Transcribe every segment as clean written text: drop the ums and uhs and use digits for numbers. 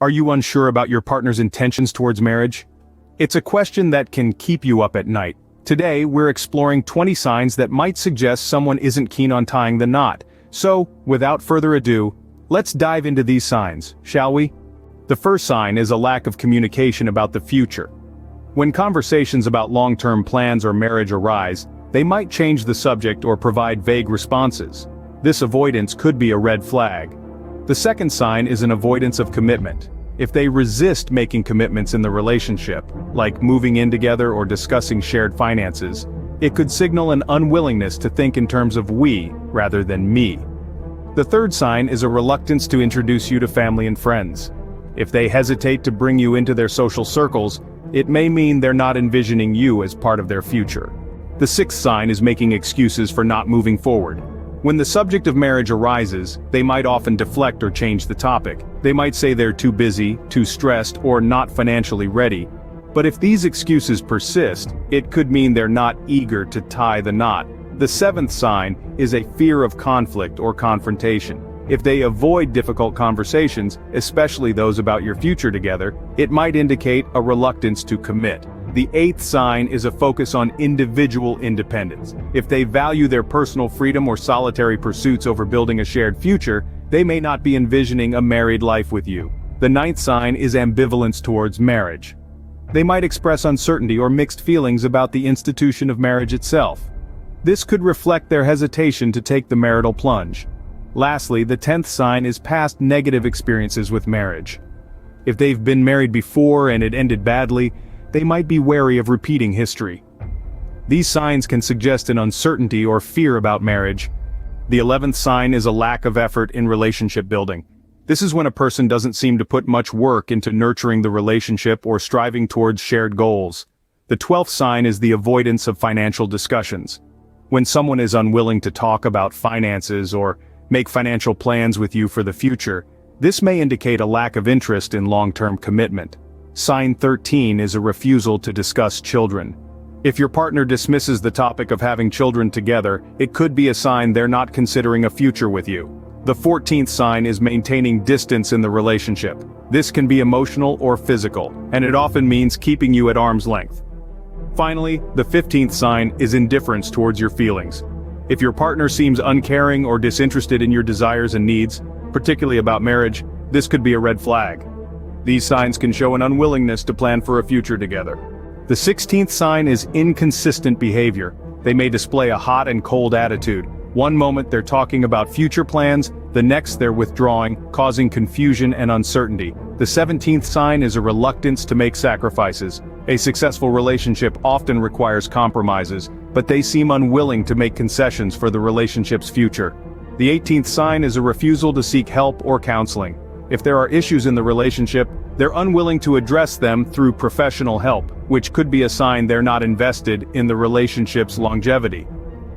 Are you unsure about your partner's intentions towards marriage? It's a question that can keep you up at night. Today, we're exploring 20 signs that might suggest someone isn't keen on tying the knot. So, without further ado, let's dive into these signs, shall we? The first sign is a lack of communication about the future. When conversations about long-term plans or marriage arise, they might change the subject or provide vague responses. This avoidance could be a red flag. The second sign is an avoidance of commitment. If they resist making commitments in the relationship, like moving in together or discussing shared finances, it could signal an unwillingness to think in terms of we, rather than me. The third sign is a reluctance to introduce you to family and friends. If they hesitate to bring you into their social circles, it may mean they're not envisioning you as part of their future. The sixth sign is making excuses for not moving forward. When the subject of marriage arises, they might often deflect or change the topic. They might say they're too busy, too stressed, or not financially ready. But if these excuses persist, it could mean they're not eager to tie the knot. The seventh sign is a fear of conflict or confrontation. If they avoid difficult conversations, especially those about your future together, it might indicate a reluctance to commit. The eighth sign is a focus on individual independence. If they value their personal freedom or solitary pursuits over building a shared future, they may not be envisioning a married life with you. The ninth sign is ambivalence towards marriage. They might express uncertainty or mixed feelings about the institution of marriage itself. This could reflect their hesitation to take the marital plunge. Lastly, the 10th sign is past negative experiences with marriage. If they've been married before and it ended badly, they might be wary of repeating history. These signs can suggest an uncertainty or fear about marriage. The 11th sign is a lack of effort in relationship building. This is when a person doesn't seem to put much work into nurturing the relationship or striving towards shared goals. The 12th sign is the avoidance of financial discussions. When someone is unwilling to talk about finances or make financial plans with you for the future, this may indicate a lack of interest in long-term commitment. Sign 13 is a refusal to discuss children. If your partner dismisses the topic of having children together, it could be a sign they're not considering a future with you. The 14th sign is maintaining distance in the relationship. This can be emotional or physical, and it often means keeping you at arm's length. Finally, the 15th sign is indifference towards your feelings. If your partner seems uncaring or disinterested in your desires and needs, particularly about marriage, this could be a red flag. These signs can show an unwillingness to plan for a future together. The 16th sign is inconsistent behavior. They may display a hot and cold attitude. One moment they're talking about future plans, the next they're withdrawing, causing confusion and uncertainty. The 17th sign is a reluctance to make sacrifices. A successful relationship often requires compromises, but they seem unwilling to make concessions for the relationship's future. The 18th sign is a refusal to seek help or counseling. If there are issues in the relationship, they're unwilling to address them through professional help, which could be a sign they're not invested in the relationship's longevity.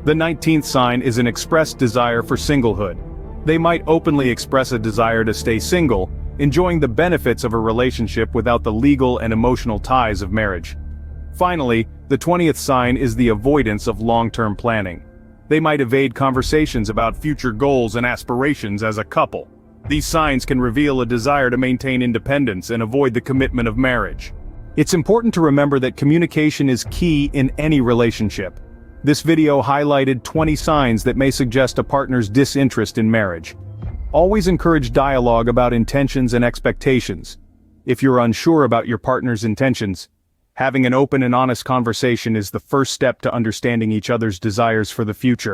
The 19th sign is an expressed desire for singlehood. They might openly express a desire to stay single, enjoying the benefits of a relationship without the legal and emotional ties of marriage. Finally, the 20th sign is the avoidance of long-term planning. They might evade conversations about future goals and aspirations as a couple. These signs can reveal a desire to maintain independence and avoid the commitment of marriage. It's important to remember that communication is key in any relationship. This video highlighted 20 signs that may suggest a partner's disinterest in marriage. Always encourage dialogue about intentions and expectations. If you're unsure about your partner's intentions, having an open and honest conversation is the first step to understanding each other's desires for the future.